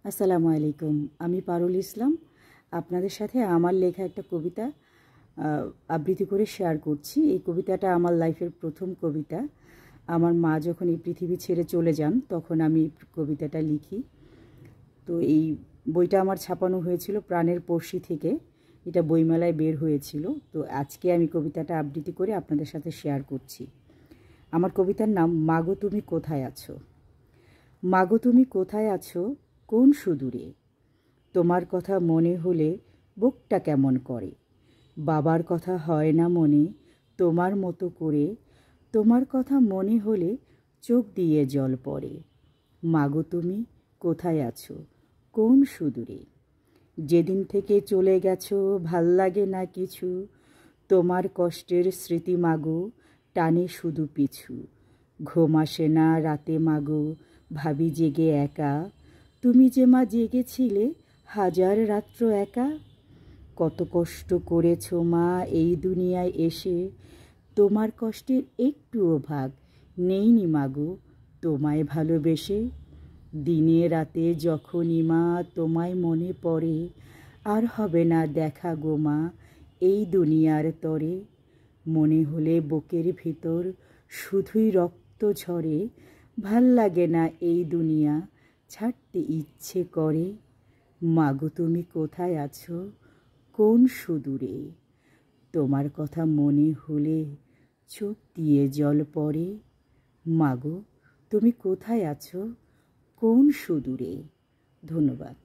আসসালামু আলাইকুম। আমি পারুল ইসলাম আপনাদের সাথে আমার লেখা একটা কবিতা আবৃত্তি করে শেয়ার করছি। এই কবিতাটা আমার লাইফের প্রথম কবিতা। আমার মা যখন এই পৃথিবী ছেড়ে চলে যান তখন আমি কবিতাটা লিখি। তো এই বইটা আমার ছাপানো হয়েছিল প্রাণের পড়শি থেকে। এটা বইমেলায় বের হয়েছিল। তো আজকে আমি কবিতাটা আবৃত্তি করে আপনাদের সাথে শেয়ার করছি। আমার কবিতার নাম মাগো তুমি কোথায় আছো। মাগো তুমি কোথায় আছো কোন সুদূরে, তোমার কথা মনে হলে বুকটা কেমন করে। বাবার কথা হয় না মনে তোমার মতো করে, তোমার কথা মনে হলে চোখ দিয়ে জল পড়ে। মাগো তুমি কোথায় আছো কোন সুদূরে, যেদিন থেকে চলে গেছো ভাল লাগে না কিছু, তোমার কষ্টের স্মৃতি মাগো টানে শুধু পিছু। ঘুম আসে না রাতে মাগো ভাবি জেগে একা, তুমি যে মা জেগেছিলে হাজার রাত্র একা। কত কষ্ট করেছো মা এই দুনিয়ায় এসে, তোমার কষ্টের একটুও ভাগ নেইনি মাগো তোমায় ভালোবেসে। দিনে রাতে যখনই মা তোমায় মনে পড়ে, আর হবে না দেখা গো মা এই দুনিয়ার তরে। মনে হলে বুকের ভিতর শুধুই রক্ত ঝরে, ভাল লাগে না এই দুনিয়া ছাড়তে ইচ্ছে করে। মাগো তুমি কোথায় আছো কোন সুদূরে, তোমার কথা মনে হলে চোখ দিয়ে জল পড়ে। মাগো তুমি কোথায় আছো কোন সুদূরে। ধন্যবাদ।